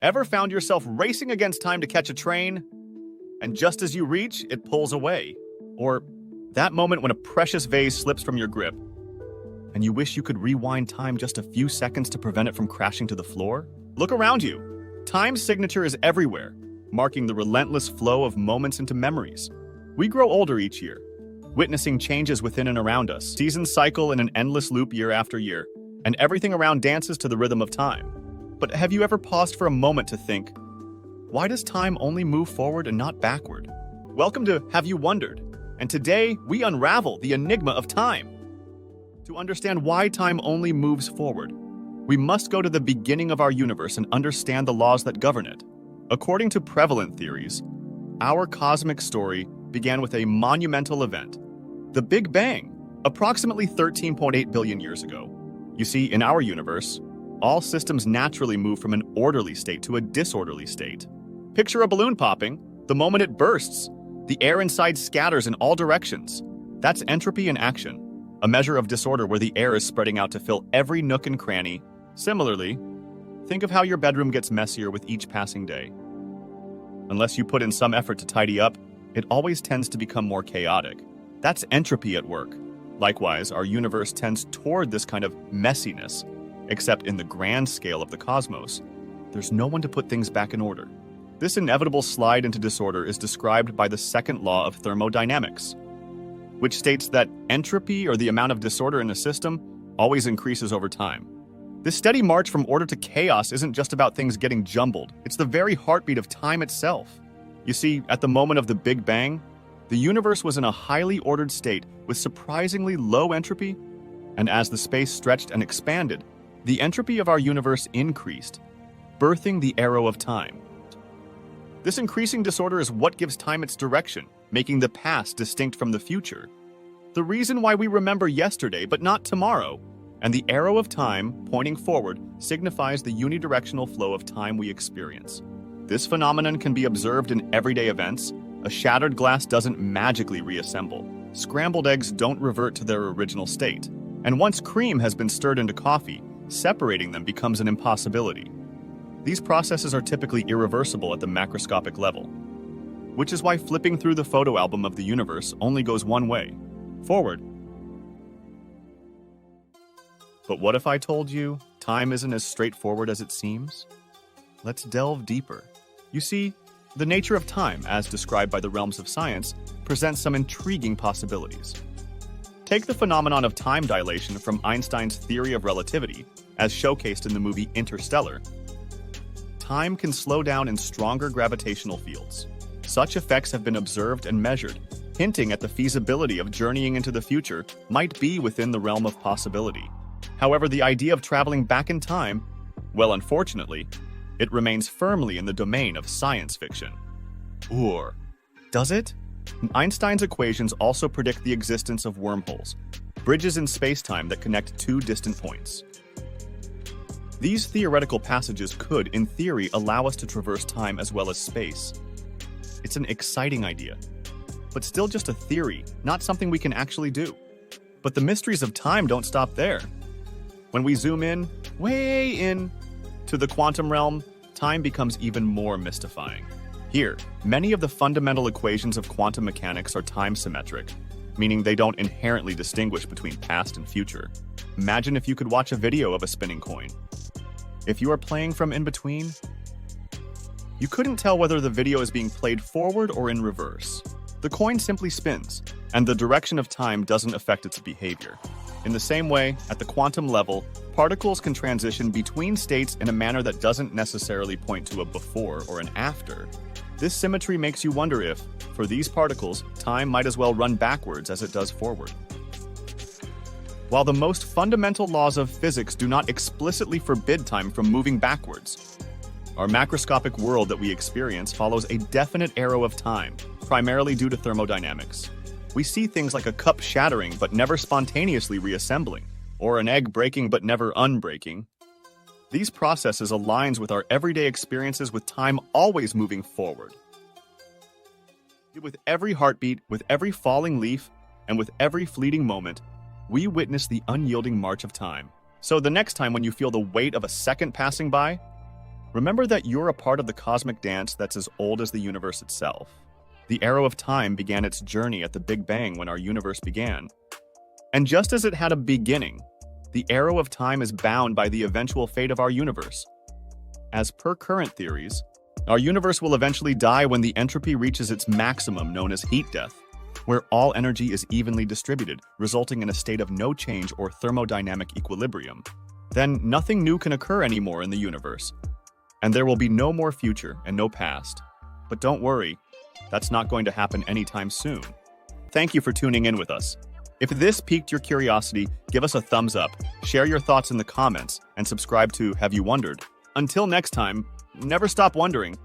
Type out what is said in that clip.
Ever found yourself racing against time to catch a train, and just as you reach, it pulls away? Or that moment when a precious vase slips from your grip, and you wish you could rewind time just a few seconds to prevent it from crashing to the floor? Look around you. Time's signature is everywhere, marking the relentless flow of moments into memories. We grow older each year, witnessing changes within and around us. Seasons cycle in an endless loop year after year, and everything around dances to the rhythm of time. But have you ever paused for a moment to think, why does time only move forward and not backward? Welcome to Have You Wondered? And today, we unravel the enigma of time. To understand why time only moves forward, we must go to the beginning of our universe and understand the laws that govern it. According to prevalent theories, our cosmic story began with a monumental event, the Big Bang, approximately 13.8 billion years ago. You see, in our universe, all systems naturally move from an orderly state to a disorderly state. Picture a balloon popping. The moment it bursts, the air inside scatters in all directions. That's entropy in action, a measure of disorder where the air is spreading out to fill every nook and cranny. Similarly, think of how your bedroom gets messier with each passing day. Unless you put in some effort to tidy up, it always tends to become more chaotic. That's entropy at work. Likewise, our universe tends toward this kind of messiness, except in the grand scale of the cosmos, there's no one to put things back in order. This inevitable slide into disorder is described by the Second Law of Thermodynamics, which states that entropy, or the amount of disorder in a system, always increases over time. This steady march from order to chaos isn't just about things getting jumbled, it's the very heartbeat of time itself. You see, at the moment of the Big Bang, the universe was in a highly ordered state with surprisingly low entropy, and as the space stretched and expanded, the entropy of our universe increased, birthing the arrow of time. This increasing disorder is what gives time its direction, making the past distinct from the future. The reason why we remember yesterday but not tomorrow, and the arrow of time, pointing forward, signifies the unidirectional flow of time we experience. This phenomenon can be observed in everyday events. A shattered glass doesn't magically reassemble. Scrambled eggs don't revert to their original state. And once cream has been stirred into coffee, separating them becomes an impossibility. These processes are typically irreversible at the macroscopic level, which is why flipping through the photo album of the universe only goes one way, forward. But what if I told you time isn't as straightforward as it seems? Let's delve deeper. You see, the nature of time, as described by the realms of science, presents some intriguing possibilities. Take the phenomenon of time dilation from Einstein's theory of relativity, as showcased in the movie Interstellar. Time can slow down in stronger gravitational fields. Such effects have been observed and measured, hinting at the feasibility of journeying into the future might be within the realm of possibility. However, the idea of traveling back in time, well, unfortunately, it remains firmly in the domain of science fiction. Or does it? Einstein's equations also predict the existence of wormholes, bridges in space-time that connect two distant points. These theoretical passages could, in theory, allow us to traverse time as well as space. It's an exciting idea, but still just a theory, not something we can actually do. But the mysteries of time don't stop there. When we zoom in, way in, to the quantum realm, time becomes even more mystifying. Here, many of the fundamental equations of quantum mechanics are time-symmetric, meaning they don't inherently distinguish between past and future. Imagine if you could watch a video of a spinning coin. If you are playing from in between, you couldn't tell whether the video is being played forward or in reverse. The coin simply spins, and the direction of time doesn't affect its behavior. In the same way, at the quantum level, particles can transition between states in a manner that doesn't necessarily point to a before or an after. This symmetry makes you wonder if, for these particles, time might as well run backwards as it does forward. While the most fundamental laws of physics do not explicitly forbid time from moving backwards, our macroscopic world that we experience follows a definite arrow of time, primarily due to thermodynamics. We see things like a cup shattering but never spontaneously reassembling, or an egg breaking but never unbreaking. These processes aligns with our everyday experiences with time always moving forward. With every heartbeat, with every falling leaf, and with every fleeting moment, we witness the unyielding march of time. So the next time when you feel the weight of a second passing by, Remember that you're a part of the cosmic dance that's as old as the universe itself. The arrow of time began its journey at the Big Bang when our universe began. And just as it had a beginning, the arrow of time is bound by the eventual fate of our universe. As per current theories, our universe will eventually die when the entropy reaches its maximum, known as heat death, where all energy is evenly distributed, resulting in a state of no change or thermodynamic equilibrium. Then nothing new can occur anymore in the universe, and there will be no more future and no past. But don't worry, that's not going to happen anytime soon. Thank you for tuning in with us. If this piqued your curiosity, give us a thumbs up, share your thoughts in the comments, and subscribe to Have You Wondered? Until next time, never stop wondering.